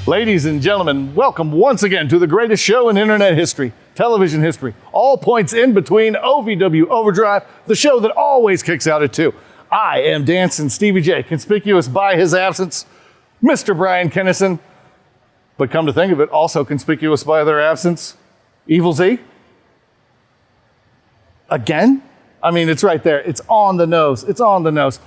Ladies and gentlemen, welcome once again to the greatest show in internet history, television history. All points in between, OVW Overdrive, the show that always kicks out at 2. I am Dancin Stevie J, conspicuous by his absence, Mr. Brian Kennison. But come to think of it, also conspicuous by their absence, Evil Z. Again? I mean, it's right there. It's on the nose. It's on the nose.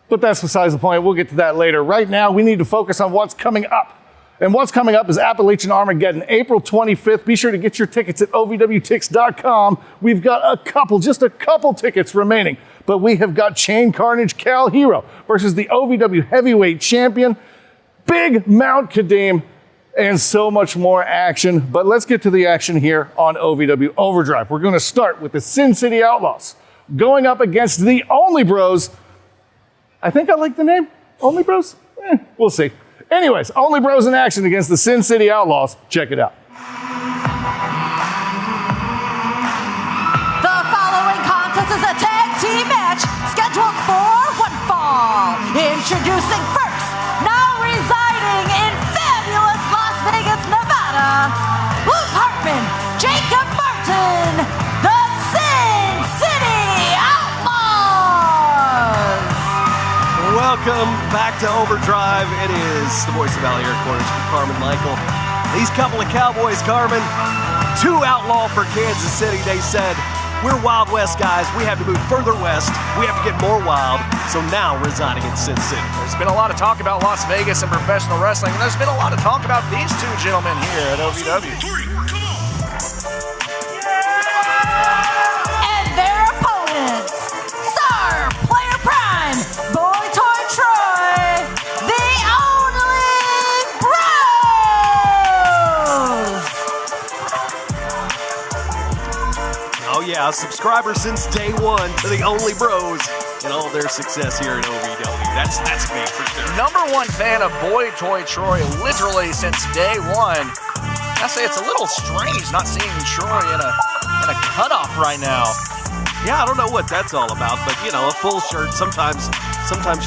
But that's besides the point. We'll get to that later. Right now, we need to focus on what's coming up. And what's coming up is Appalachian Armageddon, April 25th. Be sure to get your tickets at OVWTix.com. We've got just a couple tickets remaining. But we have got Chain Carnage Cal Hero versus the OVW Heavyweight Champion, Big Mount Kadeem, and so much more action. But let's get to the action here on OVW Overdrive. We're going to start with the Sin City Outlaws going up against the Only Bros. I think I like the name. Only Bros? We'll see. Anyways, Only Bros in action against the Sin City Outlaws. Check it out. The following contest is a tag team match scheduled for one fall. Introducing first, now residing in fabulous Las Vegas, Nevada, Luke Hartman, Jacob Martin, the Sin City Outlaws. Welcome back to Overdrive. It is the voice of Valley Air Corners for Carmen Michael. These couple of Cowboys, Carmen, 2 outlaw for Kansas City. They said, we're Wild West guys. We have to move further west. We have to get more wild. So now residing in Sin City. There's been a lot of talk about Las Vegas and professional wrestling, and there's been a lot of talk about these 2 gentlemen here at OVW. And their opponents, Star Player Prime, Boy Toy Troy, the Only Bros. Oh yeah, subscribers since day 1 to the Only Bros and all their success here at OVW. That's me for sure. #1 fan of Boy Toy Troy literally since day 1. I say it's a little strange not seeing Troy in a cutoff right now. Yeah, I don't know what that's all about, but you know, a full shirt, sometimes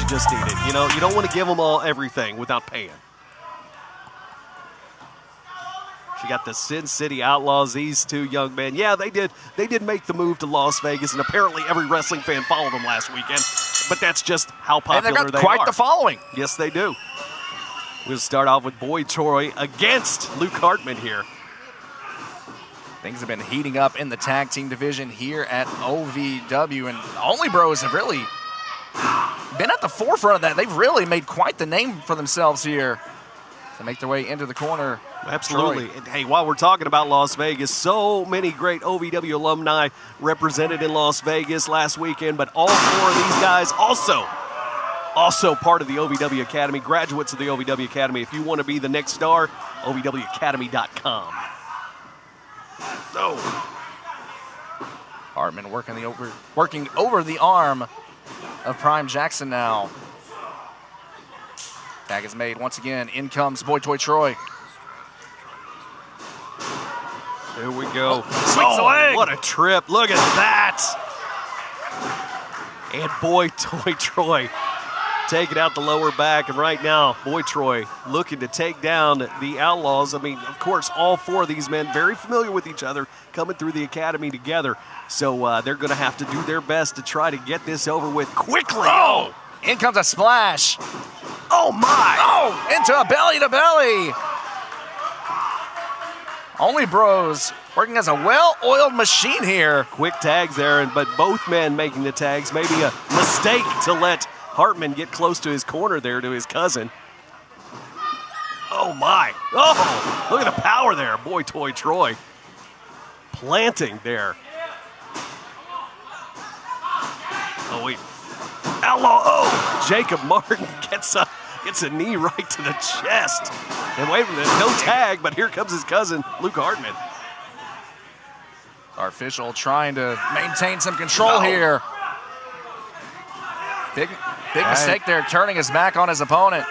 you just need it. You know, you don't want to give them all everything without paying. You got the Sin City Outlaws, these 2 young men. Yeah, they did make the move to Las Vegas, and apparently every wrestling fan followed them last weekend. But that's just how popular and they've got they quite are. the following. Yes, they do. We'll start off with Boy Troy against Luke Hartman here. Things have been heating up in the tag team division here at OVW, and Only Bros have really been at the forefront of that. They've really made quite the name for themselves here to make their way into the corner. Absolutely. Troy. And hey, while we're talking about Las Vegas, so many great OVW alumni represented in Las Vegas last weekend, but all 4 of these guys also part of the OVW Academy, graduates of the OVW Academy. If you want to be the next star, OVWacademy.com. No. Hartman working over the arm of Prime Jackson now. Tag is made once again. In comes Boy Toy Troy. There we go. Swings the leg. What a trip. Look at that. And Boy Toy Troy taking out the lower back. And right now, Boy Troy looking to take down the Outlaws. I mean, of course, all 4 of these men very familiar with each other, coming through the academy together. So they're going to have to do their best to try to get this over with quickly. Oh! In comes a splash. Oh, my. Oh! Into a belly-to-belly. Only Bros working as a well-oiled machine here. Quick tags there, but both men making the tags. Maybe a mistake to let Hartman get close to his corner there to his cousin. Oh, my. Oh, look at the power there. Boy Toy Troy planting there. Oh, wait. Outlaw. Oh, Jacob Martin gets a knee right to the chest. And wait a minute, no tag, but here comes his cousin, Luke Hartman. Our official trying to maintain some control here. Big mistake there, turning his back on his opponent.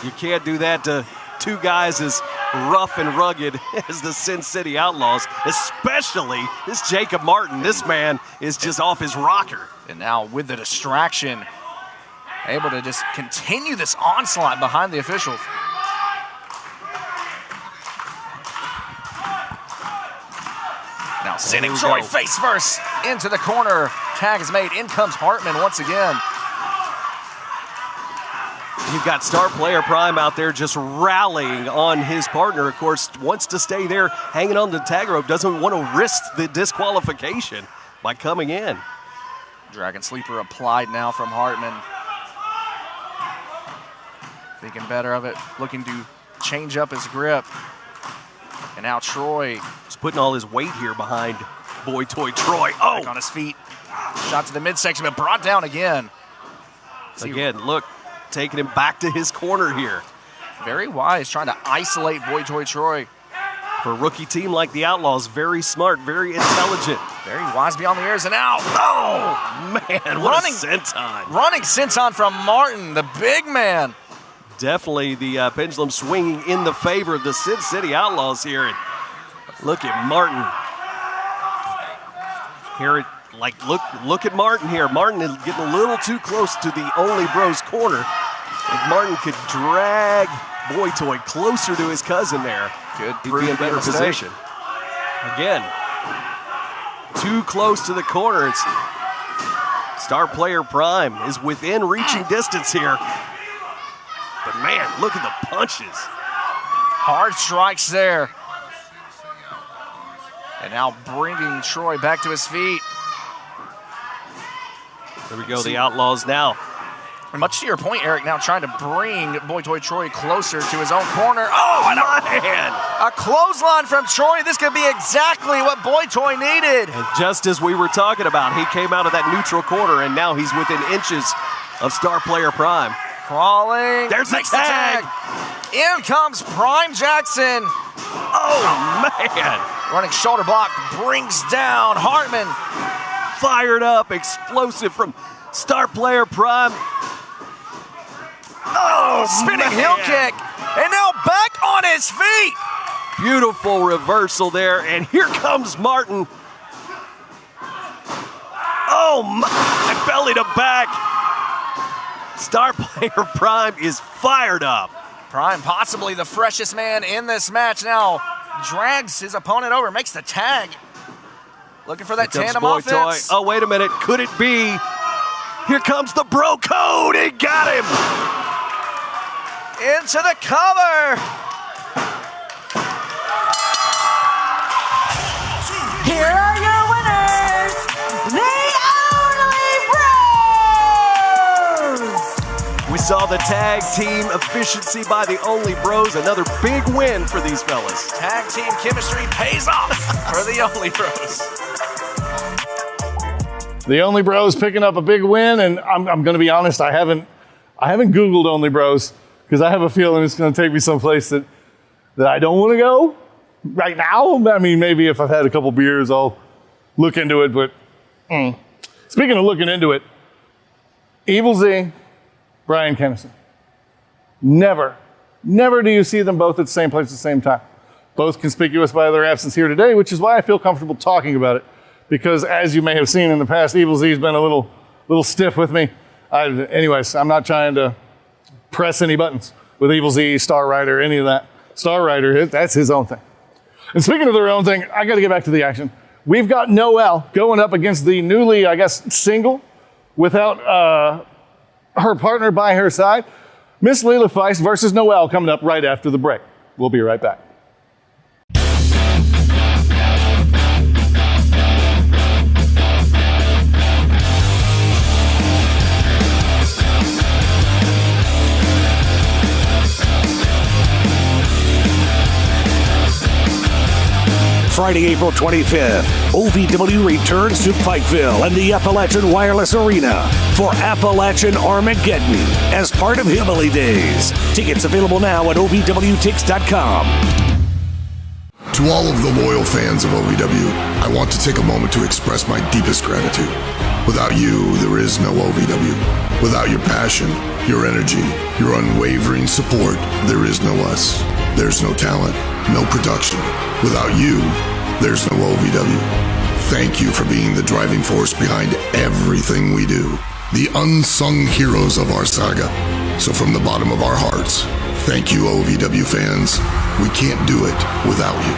You can't do that to 2 guys as rough and rugged as the Sin City Outlaws, especially this Jacob Martin. This man is just off his rocker. And now with the distraction, able to just continue this onslaught behind the officials. Now sending Troy face first into the corner. Tag is made. In comes Hartman once again. You've got star player Prime out there just rallying on his partner. Of course, wants to stay there hanging on the tag rope. Doesn't want to risk the disqualification by coming in. Dragon Sleeper applied now from Hartman. Thinking better of it. Looking to change up his grip. And now Troy. He's putting all his weight here behind Boy Toy Troy. Oh! Back on his feet. Shot to the midsection, but brought down again. Again, look. Taking him back to his corner here. Very wise, trying to isolate Boy Toy Troy. For a rookie team like the Outlaws, very smart, very intelligent. Very wise beyond the ears and out. Oh, man, what a senton. Running senton from Martin, the big man. Definitely the pendulum swinging in the favor of the Sin City Outlaws here. And look at Martin. Here, look at Martin here. Martin is getting a little too close to the Only Bros corner. If Martin could drag Boy Toy closer to his cousin there, he'd be in better position. Again, too close to the corner. It's star player Prime is within reaching distance here. But man, look at the punches. Hard strikes there. And now bringing Troy back to his feet. There we go, the Outlaws now. Much to your point, Eric, now trying to bring Boy Toy Troy closer to his own corner. Oh, and a clothesline from Troy. This could be exactly what Boy Toy needed. And just as we were talking about, he came out of that neutral corner, and now he's within inches of star player Prime. Crawling. There's the tag. In comes Prime Jackson. Oh, man. Running shoulder block brings down Hartman. Fired up, explosive from star player Prime. Oh, spinning heel kick. And now back on his feet. Beautiful reversal there. And here comes Martin. Oh, my, belly to back. Star player Prime is fired up. Prime, possibly the freshest man in this match now, drags his opponent over, makes the tag. Looking for that tandem offense. Oh, wait a minute. Could it be? Here comes the bro code. It got him. Into the cover. Here are your winners, the Only Bros! We saw the tag team efficiency by the Only Bros. Another big win for these fellas. Tag team chemistry pays off for the Only Bros. The Only Bros picking up a big win, and I'm going to be honest, I haven't Googled Only Bros because I have a feeling it's going to take me someplace that I don't want to go right now. I mean, maybe if I've had a couple beers, I'll look into it. But speaking of looking into it, Evil Z, Brian Kennison. Never do you see them both at the same place at the same time. Both conspicuous by their absence here today, which is why I feel comfortable talking about it. Because as you may have seen in the past, Evil Z's been a little stiff with me. Anyways, I'm not trying to press any buttons with Evil Z, Star Rider, any of that. Star Rider, that's his own thing. And speaking of their own thing, I got to get back to the action. We've got Noel going up against the newly, I guess, single without her partner by her side. Miss Leela Feist versus Noel coming up right after the break. We'll be right back. Friday, April 25th, OVW returns to Pikeville and the Appalachian Wireless Arena for Appalachian Armageddon as part of Hillbilly Days. Tickets available now at OVWTix.com. To all of the loyal fans of OVW, I want to take a moment to express my deepest gratitude. Without you, there is no OVW. Without your passion, your energy, your unwavering support, there is no us. There's no talent, no production. Without you, there's no OVW. Thank you for being the driving force behind everything we do. The unsung heroes of our saga. So from the bottom of our hearts, thank you, OVW fans. We can't do it without you.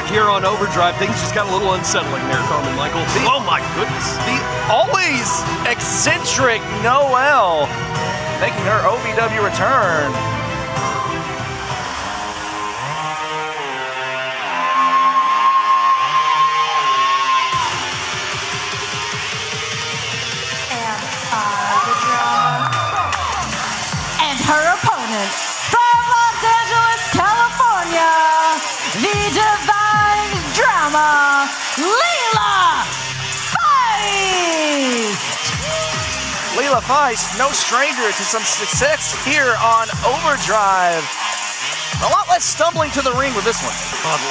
here on Overdrive. Things just got a little unsettling there, Carmen Michael. Oh my goodness. The always eccentric Noel making her OVW return. And her opponent from Los Angeles, California, the divine drama, Leela Feist. Leela Feist, no stranger to some success here on Overdrive. A lot less stumbling to the ring with this one.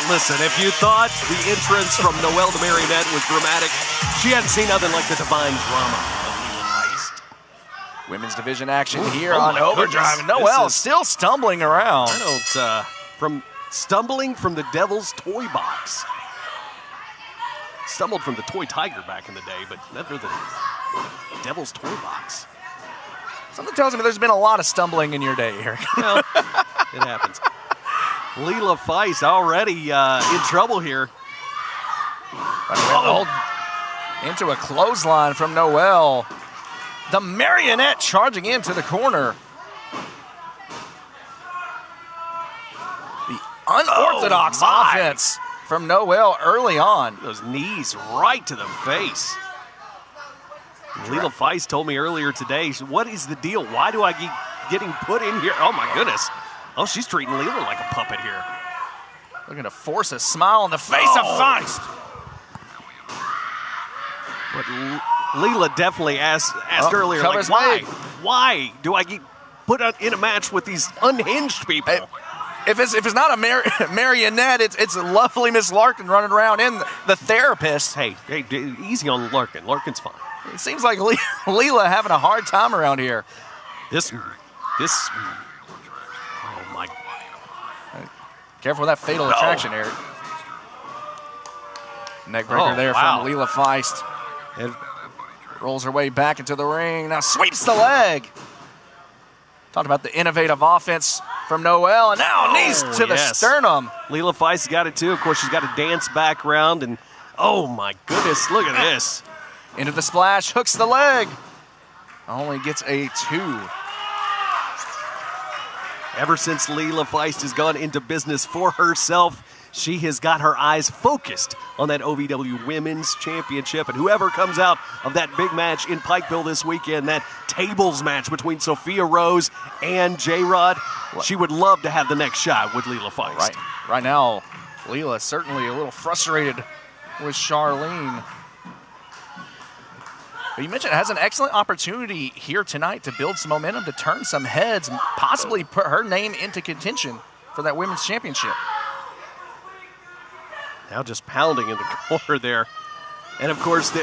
Listen, if you thought the entrance from Noel the Marionette was dramatic, she hadn't seen nothing like the divine drama of Leela Feist. Women's division action here oh on my Overdrive. goodness. Noel This is- still stumbling around. I don't, from stumbling from the Devil's Toy Box. Stumbled from the Toy Tiger back in the day, but never the Devil's Toy Box. Something tells me there's been a lot of stumbling in your day, Eric. Well, it happens. Leela Feist already in trouble here. Into a clothesline from Noel. The Marionette charging into the corner. The unorthodox offense from Noel early on. Those knees right to the face. Leela Feist told me earlier today, what is the deal? Why do I keep getting put in here? Oh my goodness. Oh, she's treating Leela like a puppet here. Looking to force a smile on the face of Feist. But Leela definitely asked earlier, like, covers why? made. Why do I get put in a match with these unhinged people? If it's not a marionette, it's a lovely Miss Larkin running around in the therapist. Hey, easy on Larkin. Larkin's fine. It seems like Leela having a hard time around here. This, oh my. Careful with that fatal attraction, Eric. Neckbreaker there from Leela Feist. And rolls her way back into the ring. Now sweeps the leg. Talked about the innovative offense from Noel, and now knees to the sternum. Leela Feist got it too. Of course, she's got a dance background, and oh my goodness, look at this. Into the splash, hooks the leg. Only gets a 2. Ever since Leela Feist has gone into business for herself, she has got her eyes focused on that OVW Women's Championship. And whoever comes out of that big match in Pikeville this weekend, that tables match between Sophia Rose and J-Rod, she would love to have the next shot with Leela Feist. Right now, Leela certainly a little frustrated with Charlene. But you mentioned it has an excellent opportunity here tonight to build some momentum, to turn some heads, and possibly put her name into contention for that Women's Championship. Now just pounding in the corner there. And of course,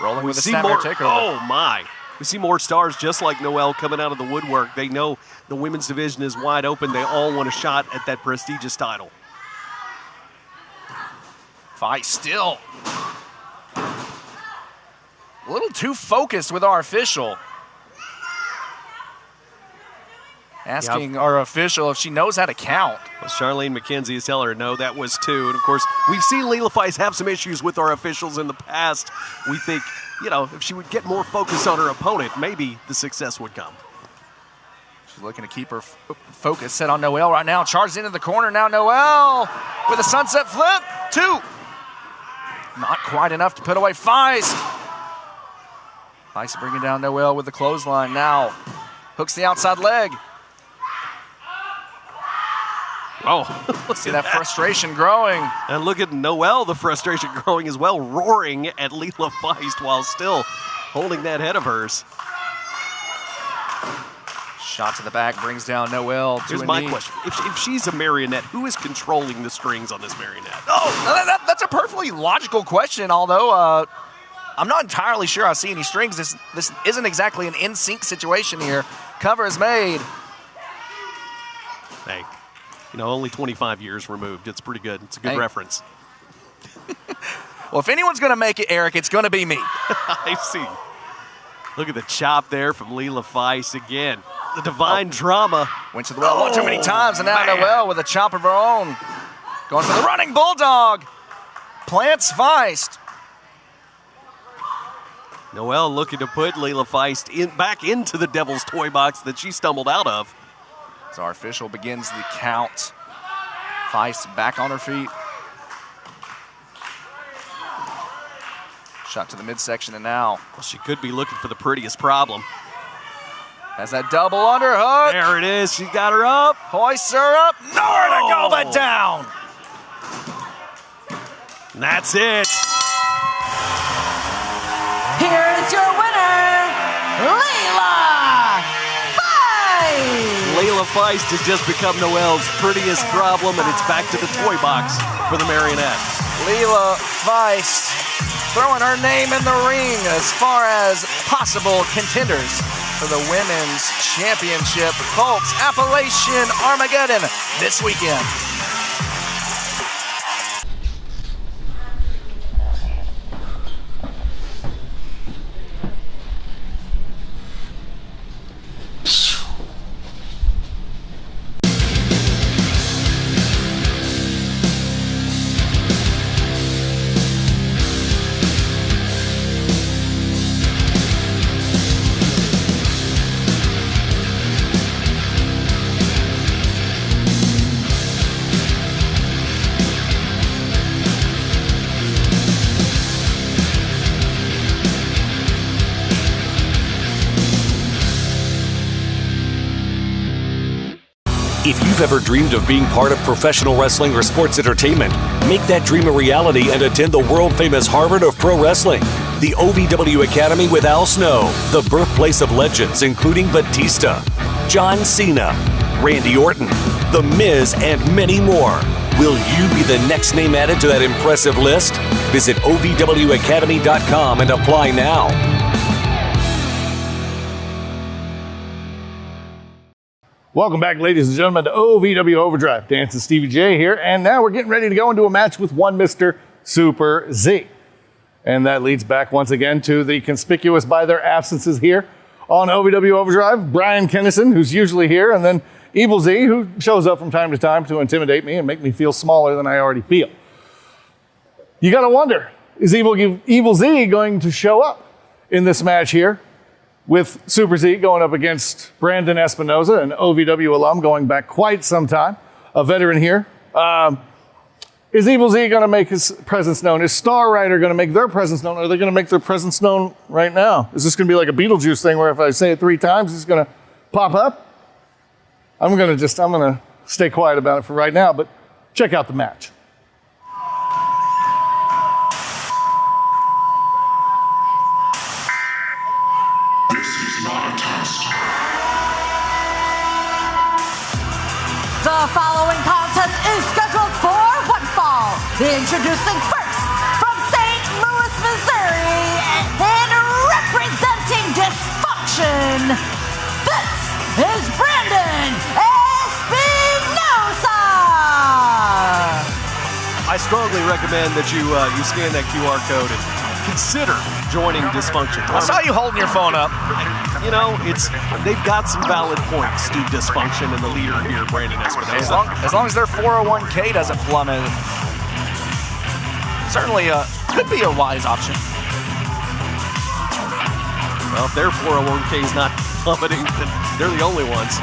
rolling with a snapmare takeover. Oh my. We see more stars just like Noel coming out of the woodwork. They know the women's division is wide open. They all want a shot at that prestigious title. Feist still a little too focused with our official. Asking our official if she knows how to count. Well, Charlene McKenzie is telling her no, that was 2. And of course, we've seen Leela Feist have some issues with our officials in the past. We think, if she would get more focus on her opponent, maybe the success would come. She's looking to keep her focus set on Noel right now. Charges into the corner now. Noel with a sunset flip. 2. Not quite enough to put away Feist. Feist bringing down Noel with the clothesline now. Hooks the outside leg. Oh, see that frustration growing. And look at Noel, the frustration growing as well, roaring at Leela Feist while still holding that head of hers. Shot to the back brings down Noel to Here's a my knee. question. If she's a marionette, who is controlling the strings on this marionette? Oh, that's a perfectly logical question, although I'm not entirely sure I see any strings. This isn't exactly an in-sync situation here. Cover is made. Hey, only 25 years removed. It's pretty good. It's a good reference. Well, if anyone's going to make it, Eric, it's going to be me. I see. Look at the chop there from Leela Feist again. The divine drama. Went to the well one too many times, and now Noel with a chop of her own. Going for the running bulldog. Plants Feist. Noel looking to put Leela Feist back into the Devil's toy box that she stumbled out of. So our official begins the count. Feist back on her feet. Shot to the midsection, and now Well, she could be looking for the prettiest problem. has that double underhook. There it is. She got her up. Hoists her up. Nowhere to go but down. And that's it. Here is your winner, Leela Feist. Leela Feist has just become Noel's prettiest problem, and it's back to the toy box for the marionette. Leela Feist throwing her name in the ring as far as possible contenders for the Women's Championship. Colts Appalachian Armageddon this weekend. If you've ever dreamed of being part of professional wrestling or sports entertainment, make that dream a reality and attend the world-famous Harvard of Pro Wrestling. The OVW Academy with Al Snow, the birthplace of legends including Batista, John Cena, Randy Orton, The Miz, and many more. Will you be the next name added to that impressive list? Visit OVWacademy.com and apply now. Welcome back, ladies and gentlemen, to OVW Overdrive. Dancin Stevie J here, and now we're getting ready to go into a match with one Mr. Super Z. And that leads back once again to the conspicuous by their absences here on OVW Overdrive. Brian Kennison, who's usually here, and then Evil Z, who shows up from time to time to intimidate me and make me feel smaller than I already feel. You gotta wonder, is Evil Z going to show up in this match here? With Super Z going up against Brandon Espinosa, an OVW alum going back quite some time, a veteran here. Is Evil Z going to make his presence known? Is Star Rider going to make their presence known? Are they going to make their presence known right now? Is this going to be like a Beetlejuice thing where if I say it 3 times, it's going to pop up? I'm going to stay quiet about it for right now, but check out the match. The following contest is scheduled for one fall. Introducing first from St. Louis, Missouri, and representing Dysfunction, this is Brandon Espinosa. I strongly recommend that you scan that QR code and consider joining Dysfunction. I saw you holding your phone up. You know, they've got some valid points to Dysfunction and the leader here, Brandon Espinosa. As long as their 401k doesn't plummet, certainly could be a wise option. Well, if their 401k is not plummeting, then they're the only ones.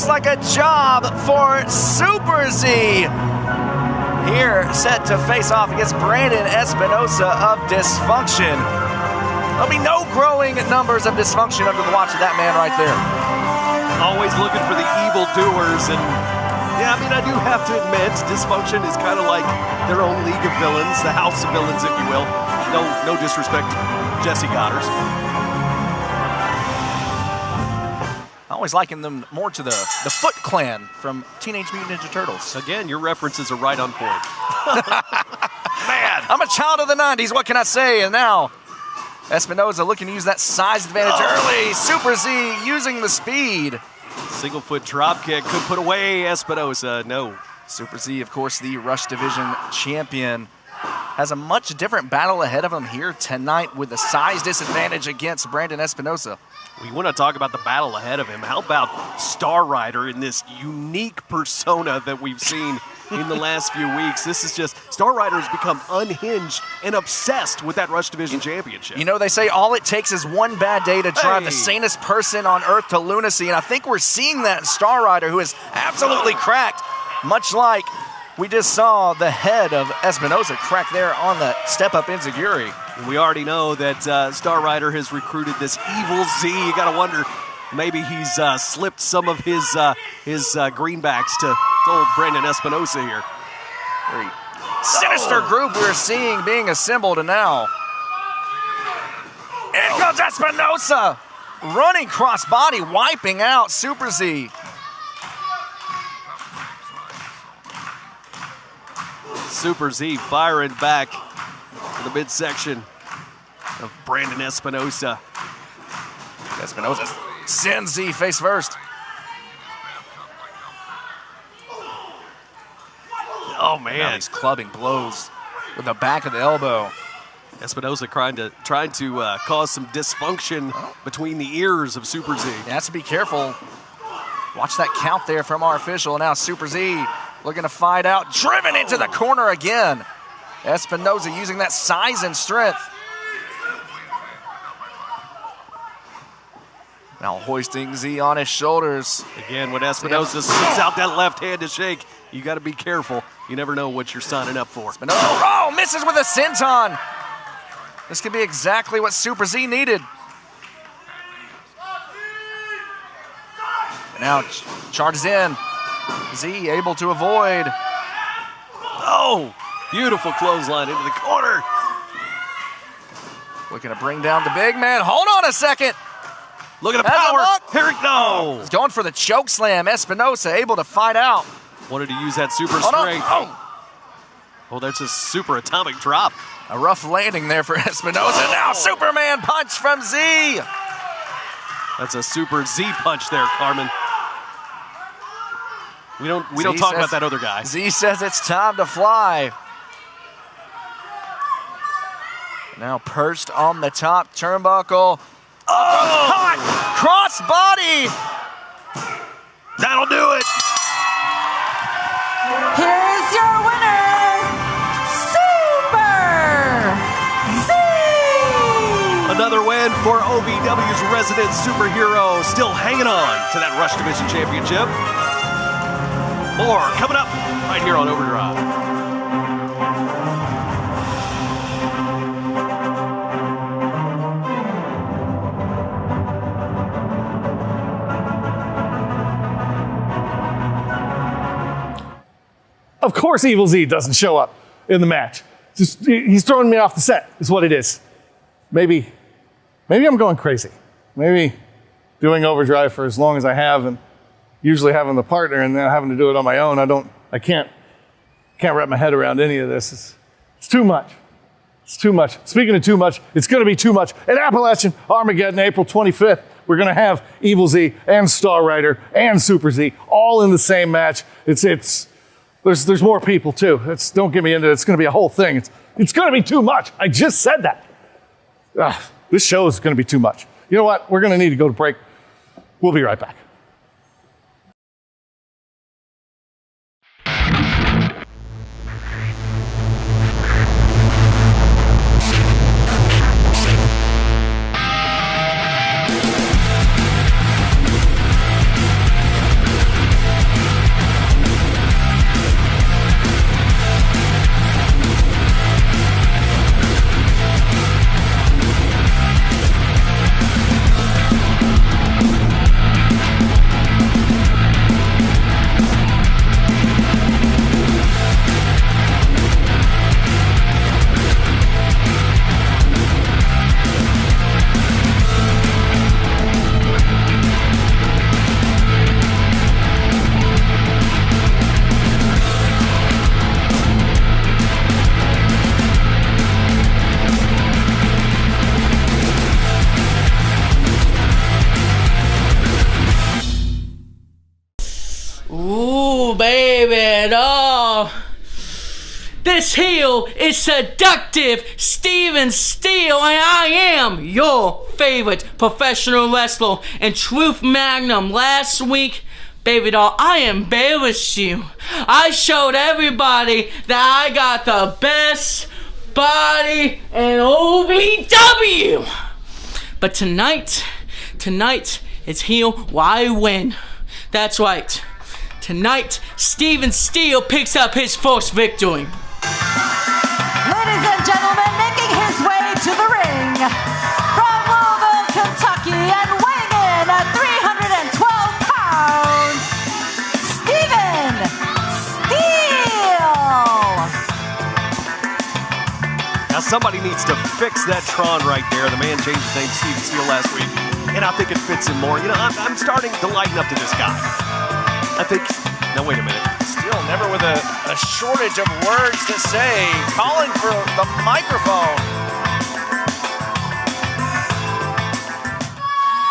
Like a job for Super Z. Here, set to face off against Brandon Espinosa of Dysfunction. There'll be no growing numbers of Dysfunction under the watch of that man right there. Always looking for the evil doers, and Yeah, I mean, I do have to admit, Dysfunction is kind of like their own league of villains, the house of villains, if you will. No disrespect to Jesse Goddard. I always liken them more to the Foot Clan from Teenage Mutant Ninja Turtles. Again, your references are right on point. Man, I'm a child of the 90s, what can I say? And now, Espinosa looking to use that size advantage early. Super Z using the speed. single foot drop kick could put away Espinosa. No. Super Z, of course, the Rush Division champion, has a much different battle ahead of him here tonight with the size disadvantage against Brandon Espinosa. We want to talk about the battle ahead of him. How about Star Rider in this unique persona that we've seen in the last few weeks? This is just, Star Rider has become unhinged and obsessed with that Rush Division championship. You know, they say all it takes is one bad day to drive the sanest person on earth to lunacy, and I think we're seeing that in Star Rider, who is absolutely cracked, much like we just saw the head of Espinosa crack there on the step-up enziguri. We already know that Star Rider has recruited this Evil Z. You got to wonder, maybe he's slipped some of his greenbacks to old Brandon Espinosa here. Very sinister group we're seeing being assembled, and now in comes Espinosa, running cross-body, wiping out Super Z. Super Z firing back to the midsection of Brandon Espinosa. Espinosa sends Z face first. Oh, Now man. he's clubbing blows with the back of the elbow. Espinosa trying to cause some dysfunction between the ears of Super Z. He has to be careful. Watch that count there from our official. Now Super Z looking to fight out, driven into the corner again. Espinosa using that size and strength. Now hoisting Z on his shoulders. Again, when Espinosa sticks out that left hand to shake, you got to be careful. You never know what you're signing up for. Espinosa, oh, misses with a senton. This could be exactly what Super Z needed. And now charges in. Z able to avoid. Oh, beautiful clothesline into the corner. Looking to bring down the big man. Hold on a second. Look at the Has a power. look. Here he goes. He's going for the choke slam. Espinosa able to fight out. Wanted to use that super Hold on. strength. Oh, that's a super atomic drop. A rough landing there for Espinosa. Now Superman punch from Z. That's a super Z punch there, Carmen. We don't talk about that other guy. Z says it's time to fly. Now perched on the top turnbuckle. Oh! Caught! Cross body! That'll do it. Here's your winner, Super Z! Another win for OVW's resident superhero, still hanging on to that Rush Division championship. More coming up right here on Overdrive. Of course Evil Z doesn't show up in the match. Just, he's throwing me off the set, is what it is. Maybe I'm going crazy. Maybe doing Overdrive for as long as I have and usually having the partner and then having to do it on my own, I can't wrap my head around any of this. It's too much. It's too much. Speaking of too much, it's going to be too much. At Appalachian Armageddon, April 25th, we're going to have Evil Z and Star Rider and Super Z all in the same match. There's more people too. Don't get me into it. It's going to be a whole thing. It's going to be too much. I just said that. This show is going to be too much. You know what? We're going to need to go to break. We'll be right back. This heel is seductive Steven Steele, and I am your favorite professional wrestler. And Truth Magnum, last week, baby doll, I embarrassed you. I showed everybody that I got the best body in OVW. But tonight, it's heel why I win. That's right. Tonight, Steven Steele picks up his first victory. Ladies and gentlemen, making his way to the ring from Louisville, Kentucky, and weighing in at 312 pounds, Steven Steele. Now somebody needs to fix that Tron right there. The man changed his name to Steven Steele last week, and I think it fits him more. You know, I'm starting to lighten up to this guy. I think, now wait a minute. Still never with a shortage of words to say, calling for the microphone.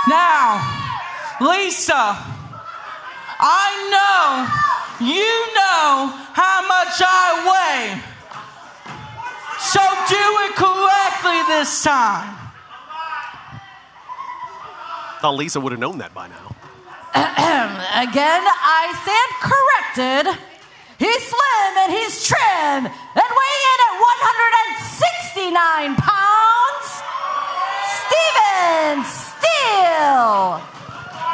Now, Lisa, I know you know how much I weigh. So do it correctly this time. Thought Lisa would have known that by now. Again, I stand corrected. He's slim and he's trim and weighing in at 169 pounds, Steven Steele.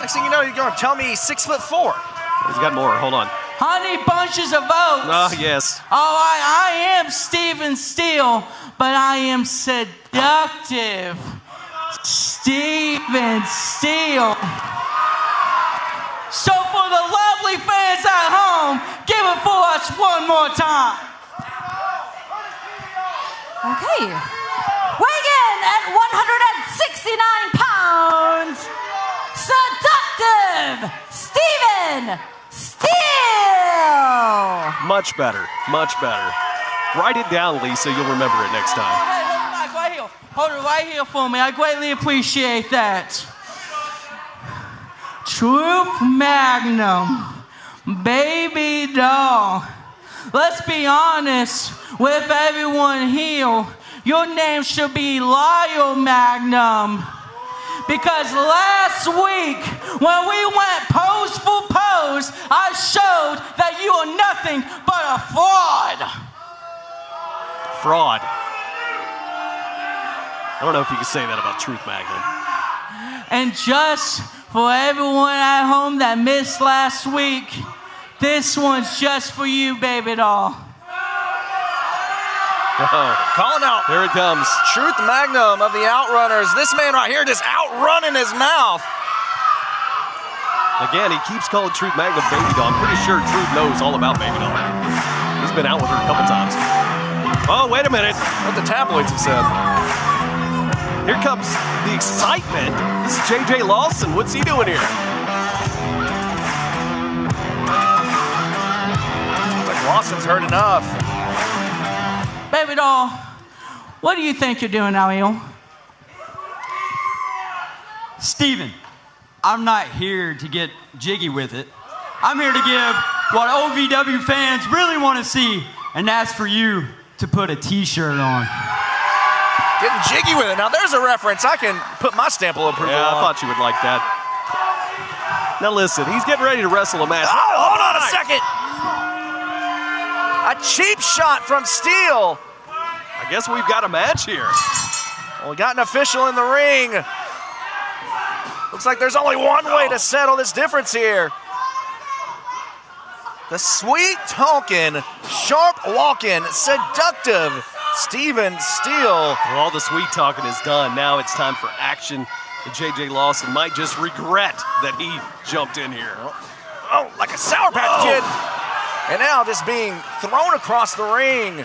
Next thing you know, you're going to tell me he's 6'4". He's got more. Hold on. Honey bunches of oats. Ah, yes. Oh, I am Steven Steele, but I am seductive Steven Steele. So for the lovely fans at home, give it for us one more time. Okay. Weighing in at 169 pounds, seductive Steven Steele. Much better. Much better. Write it down, Lisa. You'll remember it next time. Hold it right here for me. I greatly appreciate that. Truth Magnum, baby doll. Let's be honest with everyone here. Your name should be Lyle Magnum. Because last week, when we went pose for pose, I showed that you are nothing but a fraud. Fraud. I don't know if you can say that about Truth Magnum. And just for everyone at home that missed last week, this one's just for you, baby doll. Calling out. Here it comes. Truth Magnum of the Outrunners. This man right here just outrunning his mouth. Again, he keeps calling Truth Magnum baby doll. I'm pretty sure Truth knows all about baby doll. He's been out with her a couple times. Oh, wait a minute. What the tabloids have said. Here comes the excitement. This is JJ Lawson. What's he doing here? Looks like Lawson's heard enough. Baby doll, what do you think you're doing out here? Steven, I'm not here to get jiggy with it. I'm here to give what OVW fans really want to see, and that's for you to put a t-shirt on. Getting jiggy with it. Now there's a reference I can put my stamp of approval Yeah, I on. thought you would like that. Now listen, he's getting ready to wrestle a match. Oh, hold on a second. A cheap shot from Steele. I guess we've got a match here. Well, we got an official in the ring. Looks like there's only one way to settle this difference here. The sweet talking, sharp walking, seductive Steven Steele. Well, all the sweet talking is done. Now it's time for action. And JJ Lawson might just regret that he jumped in here. Oh, like a Sour Patch Kid. And now just being thrown across the ring.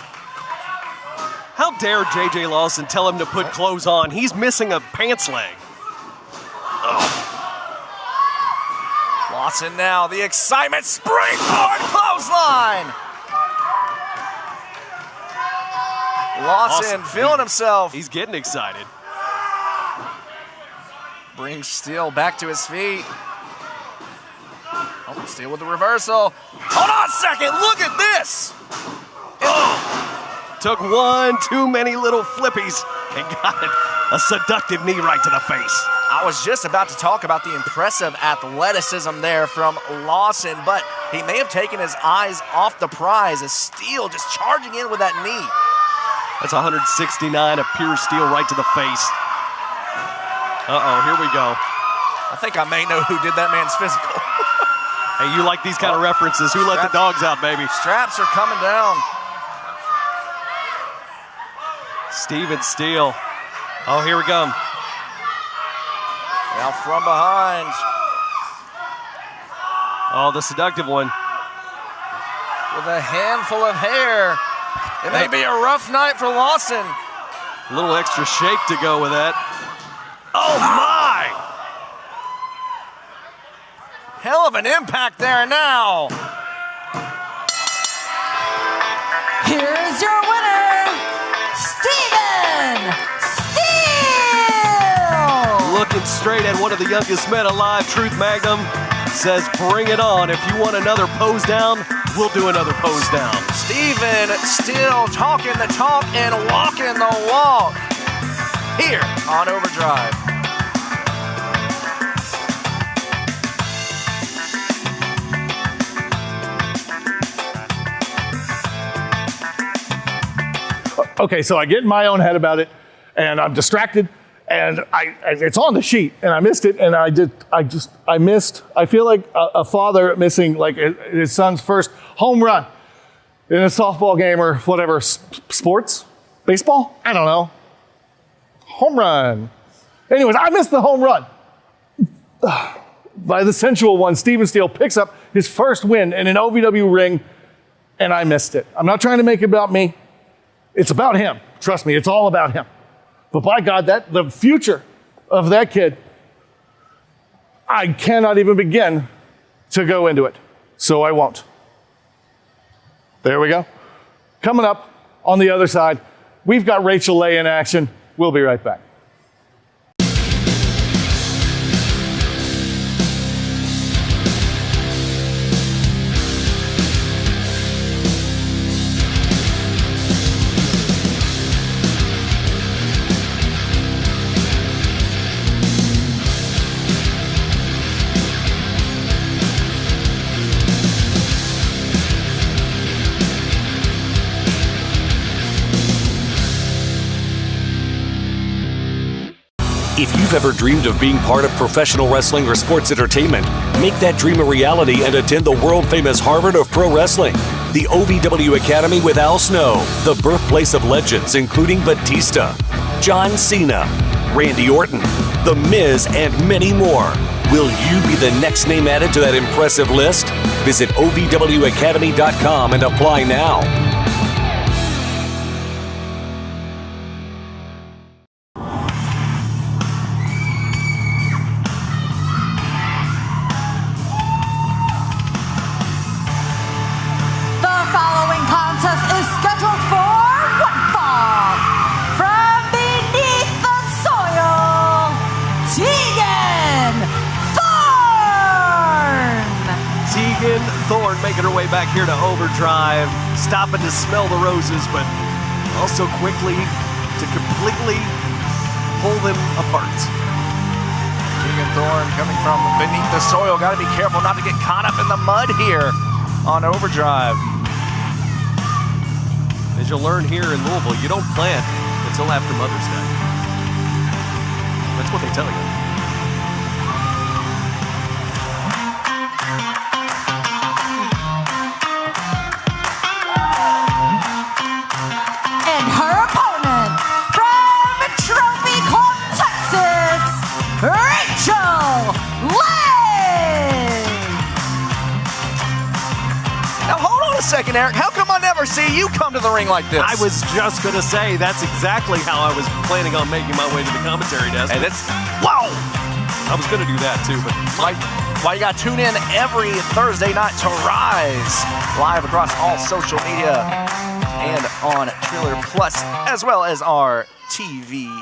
How dare JJ Lawson tell him to put clothes on? He's missing a pants leg. Lawson now, the excitement, springboard clothesline. Lawson feeling himself. He's getting excited. Brings Steele back to his feet. Oh, Steele with the reversal. Hold on a second, look at this. Took one too many little flippies and got a seductive knee right to the face. I was just about to talk about the impressive athleticism there from Lawson, but he may have taken his eyes off the prize as Steele just charging in with that knee. That's 169 of pure steel right to the face. Uh-oh, here we go. I think I may know who did that man's physical. Hey, you like these kind of references. Who let the dogs out, baby? Straps are coming down. Steven Steele. Oh, here we go. Now from behind. Oh, the seductive one. With a handful of hair. It may be a rough night for Lawson. A little extra shake to go with that. Oh, my! Hell of an impact there now. Here's your winner, Steven Steele! Looking straight at one of the youngest men alive, Truth Magnum says, bring it on. If you want another pose down, we'll do another pose down. Steven Steele talking the talk and walking the walk here on Overdrive. Okay, so I get in my own head about it, and I'm distracted, and it's on the sheet, and I missed it, and I feel like a father missing like his son's first home run in a softball game or whatever, sports, baseball, I don't know. Home run. Anyways, I missed the home run. By the sensual one, Steven Steele picks up his first win in an OVW ring, and I missed it. I'm not trying to make it about me. It's about him. Trust me, it's all about him. But by God, the future of that kid, I cannot even begin to go into it. So I won't. There we go. Coming up on the other side, we've got Rachel Leigh in action. We'll be right back. If you've ever dreamed of being part of professional wrestling or sports entertainment, make that dream a reality and attend the world-famous Harvard of Pro Wrestling, the OVW Academy with Al Snow, the birthplace of legends including Batista, John Cena, Randy Orton, The Miz, and many more. Will you be the next name added to that impressive list? Visit OVWacademy.com and apply now. Teagan Thorne making her way back here to Overdrive, stopping to smell the roses, but also quickly to completely pull them apart. Teagan Thorne coming from beneath the soil. Got to be careful not to get caught up in the mud here on Overdrive. As you'll learn here in Louisville, you don't plant until after Mother's Day. That's what they tell you. Second, Eric, how come I never see you come to the ring like this? I was just going to say that's exactly how I was planning on making my way to the commentary desk. And it's, wow! I was going to do that too, but why you got to tune in every Thursday night to Rise, live across all social media and on Triller Plus, as well as our TV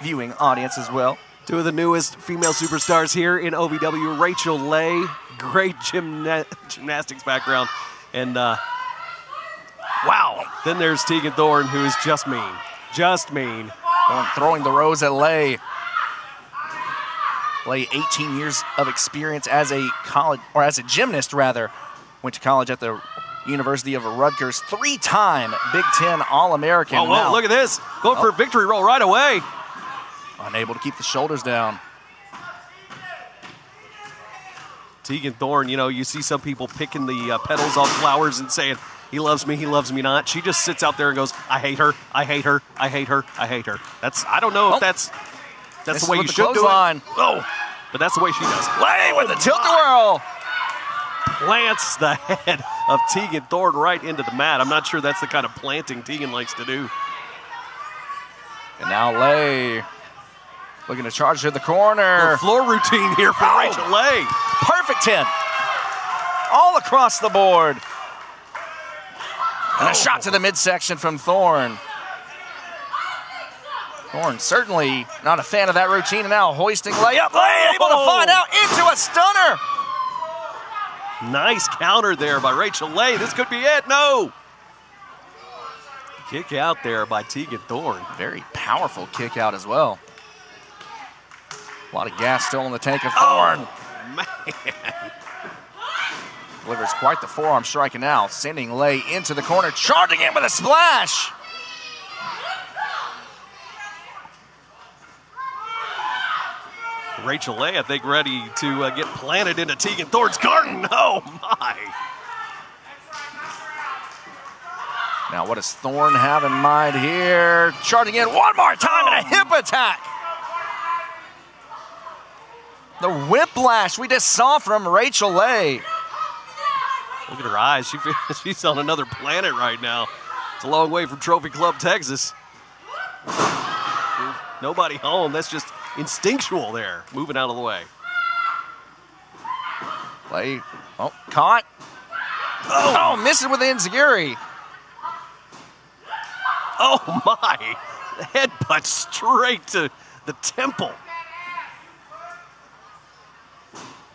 viewing audience as well. Two of the newest female superstars here in OVW, Rachel Leigh, great gymnastics background. And, wow, Then there's Teagan Thorne, who is just mean. Just mean. Thorne throwing the rose at Lay. Lay, 18 years of experience as a gymnast, rather. Went to college at the University of Rutgers. 3-time Big Ten All-American. Oh, whoa, look at this. Going for a victory roll right away. Unable to keep the shoulders down. Teagan Thorne, you know, you see some people picking the petals off flowers and saying, he loves me not. She just sits out there and goes, I hate her, I hate her, I hate her, I hate her. I don't know if that's the way you should do it. Oh, but that's the way she does. Lay with the tilt-a-whirl. Plants the head of Teagan Thorne right into the mat. I'm not sure that's the kind of planting Tegan likes to do. And now Lay looking to charge to the corner. The floor routine here for Rachel Lay. Perfect 10. All across the board. And a shot to the midsection from Thorne. Thorne certainly not a fan of that routine, and now hoisting Lay up. Lay able to find out into a stunner. Nice counter there by Rachel Lay. This could be it. No. Kick out there by Teagan Thorne. Very powerful kick out as well. A lot of gas still in the tank of Thorne. Oh, man. Delivers quite the forearm strike, and now sending Lay into the corner, charging in with a splash. Rachel Lay, I think, ready to get planted into Teagan Thorne's garden. Oh, my. Now, what does Thorne have in mind here? Charging in one more time and a hip attack. The whiplash we just saw from Rachel Lay. Look at her eyes. She's on another planet right now. It's a long way from Trophy Club, Texas. Nobody home. That's just instinctual there. Moving out of the way. Lay, caught. Oh, misses with the enziguri. Oh, my. The headbutt straight to the temple.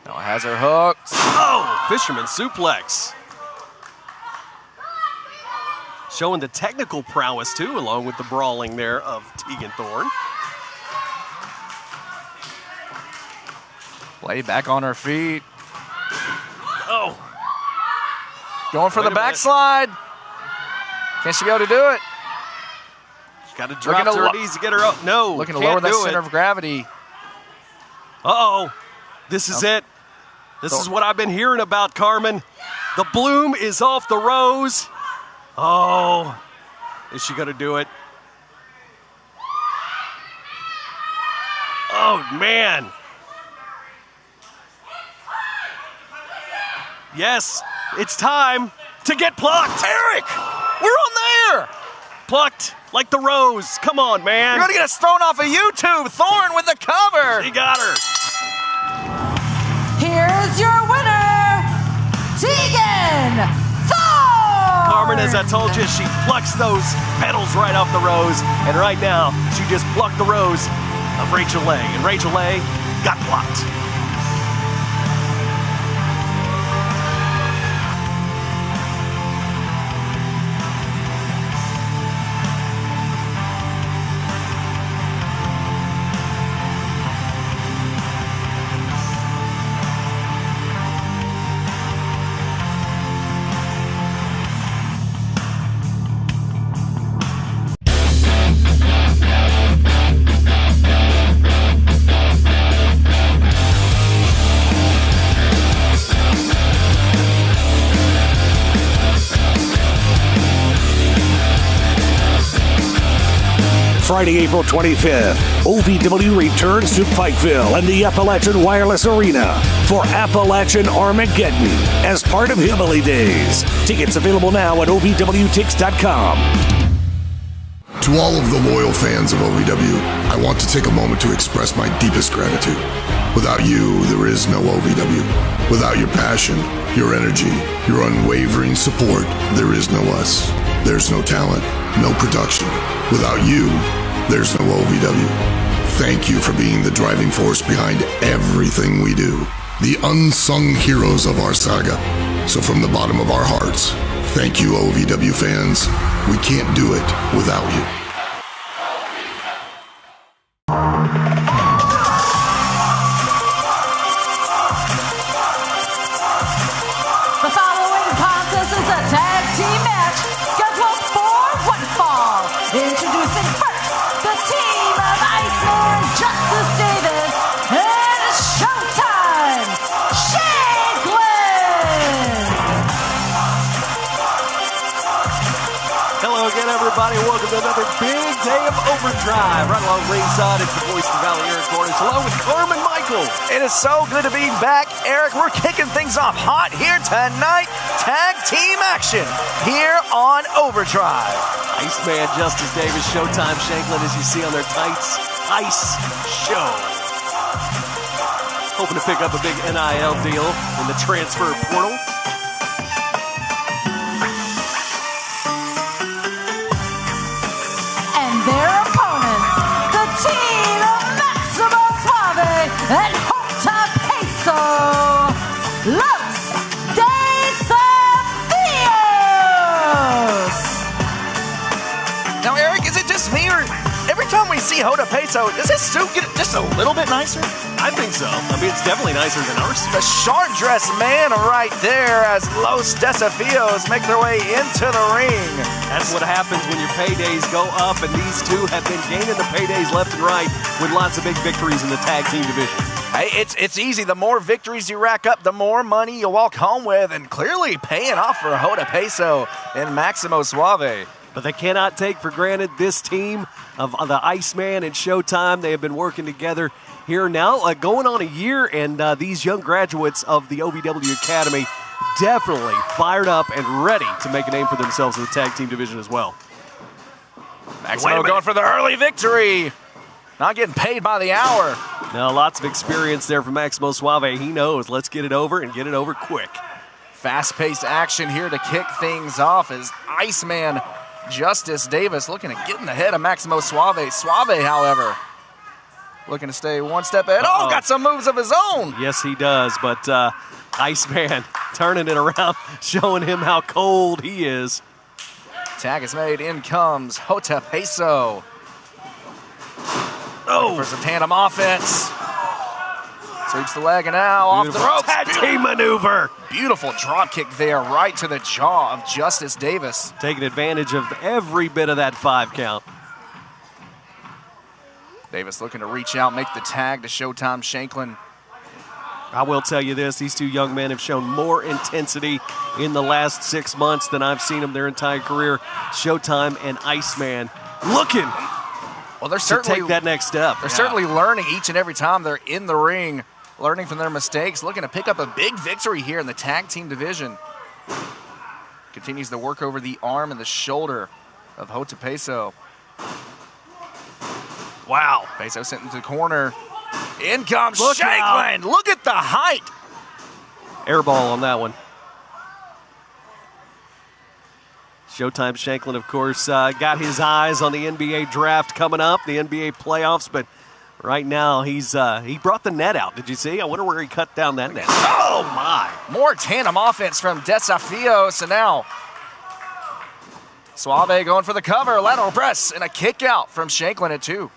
Now has her hooked. Oh, fisherman suplex. Showing the technical prowess, too, along with the brawling there of Teagan Thorne. Lay back on her feet. Oh. Going for the backslide. Can she be able to do it? She's got to drop to her knees to get her up. No, looking to lower that center of gravity. Uh-oh. This is it. This is what I've been hearing about, Carmen. The bloom is off the rose. Oh, is she going to do it? Oh, man. Yes, it's time to get plucked. Eric, we're on there. Plucked like the rose. Come on, man. You're going to get us thrown off of YouTube. Thorne with the cover. He got her. Here's your winner, Teagan Thorne! Carmen, as I told you, she plucks those petals right off the rose. And right now, she just plucked the rose of Rachel Lay. And Rachel Lay got plucked. Friday, April 25th, OVW returns to Pikeville and the Appalachian Wireless Arena for Appalachian Armageddon as part of Hillbilly Days. Tickets available now at OVWTix.com. To all of the loyal fans of OVW, I want to take a moment to express my deepest gratitude. Without you, there is no OVW. Without your passion, your energy, your unwavering support, there is no us. There's no talent, no production. Without you, there's no OVW. Thank you for being the driving force behind everything we do. the unsung heroes of our saga. So from the bottom of our hearts, thank you, OVW fans. We can't do it without you. The following contest is a tag team match scheduled for one fall. Introducing first, the team of Iceman, Justice Davis, and Showtime, Shankland. Hello again, everybody. Welcome to another big day of Overdrive. Right along ringside, it's the voice of the Valley, Eric Gordon, along with Carmen Michael. It is so good to be back, Eric. We're kicking things off hot here tonight. Tag team action here on Overdrive. Iceman, Justice Davis, Showtime, Shankland, as you see on their tights. Ice Show. Hoping to pick up a big NIL deal in the transfer portal. And their opponents, the team of Maximo Suave and Hota Peso, Los Desafios. Now, Eric, is it just me, or every time we see Hota Peso, does his suit get just a little bit nicer? I think so. I mean, it's definitely nicer than our suit. The sharp-dressed man right there as Los Desafios make their way into the ring. That's what happens when your paydays go up, and these two have been gaining the paydays left and right with lots of big victories in the tag team division. Hey, it's easy. The more victories you rack up, the more money you walk home with, and clearly paying off for Hota Peso and Maximo Suave. But they cannot take for granted this team of the Iceman and Showtime. They have been working together here now, going on a year, and these young graduates of the OVW Academy definitely fired up and ready to make a name for themselves in the tag team division as well. Maximo going for the early victory. Not getting paid by the hour. Now, lots of experience there from Maximo Suave. He knows, let's get it over and get it over quick. Fast-paced action here to kick things off as Iceman Justice Davis looking to get in the head of Maximo Suave. Suave, however, looking to stay one step ahead. Oh, got some moves of his own. Yes, he does, but Iceman turning it around, showing him how cold he is. Tag is made. In comes Hota Peso. Oh, for some tandem offense. Sweeps the leg and now off the ropes. Tag team maneuver. Beautiful drop kick there right to the jaw of Justice Davis. Taking advantage of every bit of that 5 count. Davis looking to reach out, make the tag to Showtime Shankland. I will tell you this, these two young men have shown more intensity in the last 6 months than I've seen them their entire career. Showtime and Iceman looking they're to take that next step. They're certainly learning each and every time they're in the ring, learning from their mistakes, looking to pick up a big victory here in the tag team division. Continues to work over the arm and the shoulder of Hota Peso. Wow. Peso sent into the corner. In comes Shankland. Look at the height. Air ball on that one. Showtime Shankland, of course, got his eyes on the NBA draft coming up, the NBA playoffs, but right now he brought the net out. Did you see? I wonder where he cut down that net. Oh, my. More tandem offense from Desafios, and now Suave going for the cover, lateral press, and a kick out from Shankland at 2.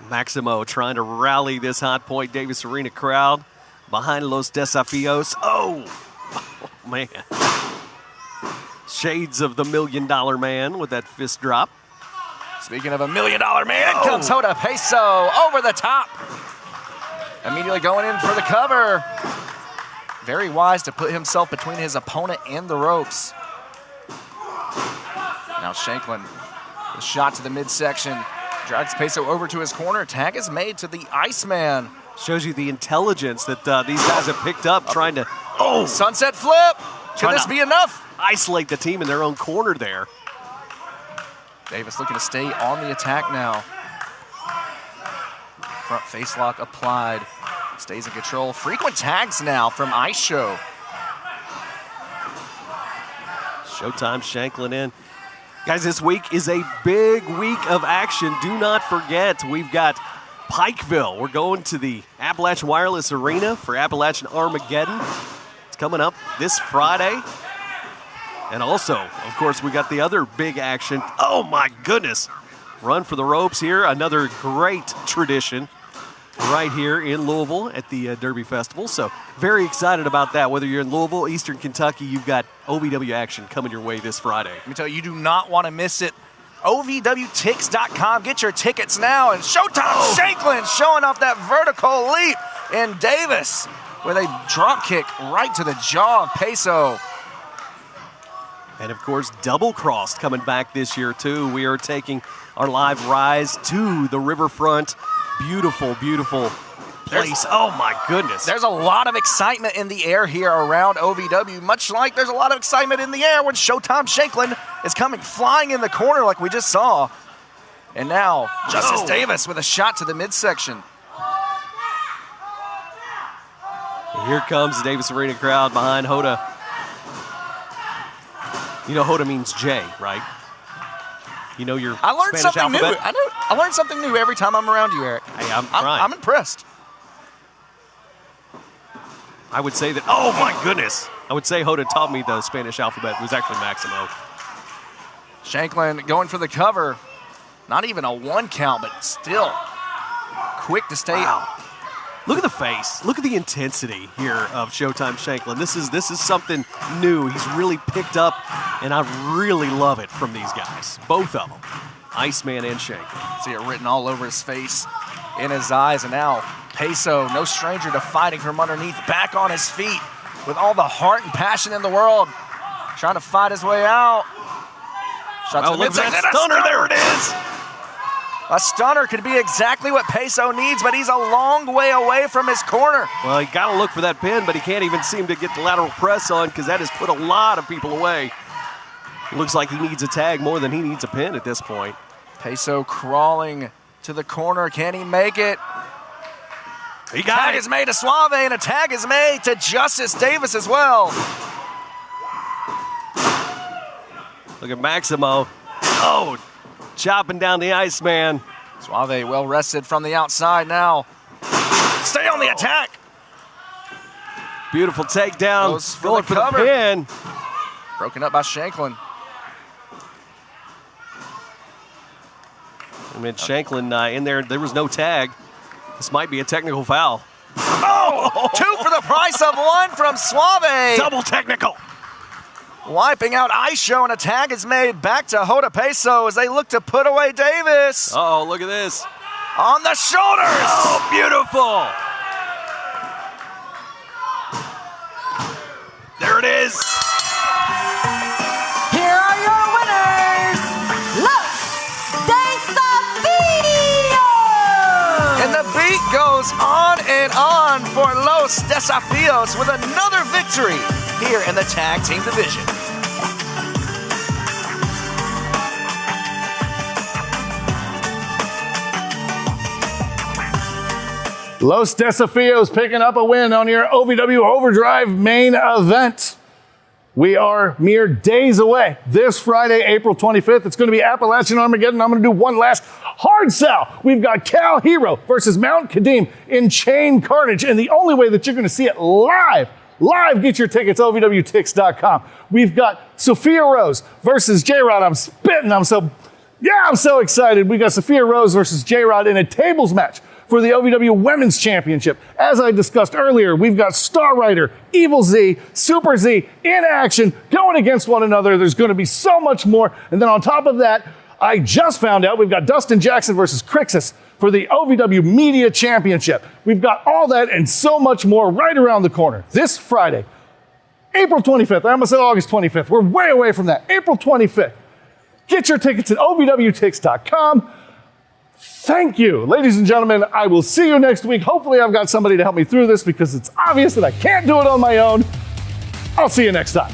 Maximo trying to rally this Hot Point Davis Arena crowd behind Los Desafios. Oh, man. Shades of the $1 Million Man with that fist drop. Speaking of $1 Million Man, comes Hota Peso over the top. Immediately going in for the cover. Very wise to put himself between his opponent and the ropes. Now Shankland, a shot to the midsection. Drags Peso over to his corner. Tag is made to the Iceman. Shows you the intelligence that these guys have picked up trying to... Oh! Sunset flip! Can this be enough? Isolate the team in their own corner there. Davis looking to stay on the attack now. Front face lock applied. Stays in control. Frequent tags now from Ice Show. Showtime Shankland in. Guys, this week is a big week of action. Do not forget, we've got Pikeville. We're going to the Appalachian Wireless Arena for Appalachian Armageddon. It's coming up this Friday. And also, of course, we got the other big action. Oh, my goodness. Run for the ropes here. Another great tradition right here in Louisville at the Derby Festival. So very excited about that. Whether you're in Louisville, Eastern Kentucky, you've got OVW action coming your way this Friday. Let me tell you, you do not want to miss it. OVWTix.com. Get your tickets now. And Showtime Shanklin showing off that vertical leap in Davis with a drop kick right to the jaw of Peso. And, of course, Double Crossed coming back this year, too. We are taking our live rise to the riverfront. Beautiful, beautiful place. Oh, my goodness. There's a lot of excitement in the air here around OVW, much like there's a lot of excitement in the air when Showtime Shanklin is coming flying in the corner like we just saw. And now, Justice Davis with a shot to the midsection. And here comes the Davis Arena crowd behind Hoda. You know Hoda means J, right? You know your I learned Spanish something alphabet? new. I learned something new every time I'm around you, Eric. Hey, I'm trying. I'm impressed. I would say that, oh my goodness. I would say Hoda taught me the Spanish alphabet. It was actually Maximo. Shanklin going for the cover. Not even a 1 count, but still quick to stay out. Look at the face. Look at the intensity here of Showtime Shanklin. This is something new. He's really picked up, and I really love it from these guys. Both of them, Iceman and Shanklin. See it written all over his face, in his eyes, and now Peso, no stranger to fighting from underneath, back on his feet with all the heart and passion in the world, trying to fight his way out. Shot to the Look at midsection, that stunner. There it is. A stunner could be exactly what Peso needs, but he's a long way away from his corner. Well, he got to look for that pin, but he can't even seem to get the lateral press on because that has put a lot of people away. It looks like he needs a tag more than he needs a pin at this point. Peso crawling to the corner. Can he make it? He got Tag it. is made to Suave, and a tag is made to Justice Davis as well. Look at Maximo. Oh, chopping down the Iceman. Suave well rested from the outside now. Stay on the attack. Beautiful takedown. Goes for Going the for the cover. pin. Broken up by Shanklin. I mean, Shanklin in there was no tag. This might be a technical foul. Oh, 2 for the price of 1 from Suave. Double technical. Wiping out Aisho, and a tag is made back to Hoda Peso as they look to put away Davis. Uh-oh, look at this. On the shoulders. Oh, beautiful. There it is. Here are your winners, Los Desafios! And the beat goes on and on for Los Desafios with another victory here in the tag team division. Los Desafios picking up a win on your OVW Overdrive main event. We are mere days away. This Friday, April 25th, it's going to be Appalachian Armageddon. I'm going to do one last hard sell. We've got Cal Hero versus Mount Kadim in Chain Carnage. And the only way that you're going to see it live, get your tickets, OVWTix.com. We've got Sophia Rose versus J-Rod. I'm spitting. I'm so excited. We got Sophia Rose versus J-Rod in a tables match for the OVW Women's Championship. As I discussed earlier, we've got Star Rider, Evil Z, Super Z in action, going against one another. There's going to be so much more. And then on top of that, I just found out we've got Dustin Jackson versus Crixus for the OVW Media Championship. We've got all that and so much more right around the corner. This Friday, April 25th. I almost said August 25th. We're way away from that. April 25th. Get your tickets at OVWTix.com. Thank you, ladies and gentlemen. I will see you next week. Hopefully I've got somebody to help me through this because it's obvious that I can't do it on my own. I'll see you next time.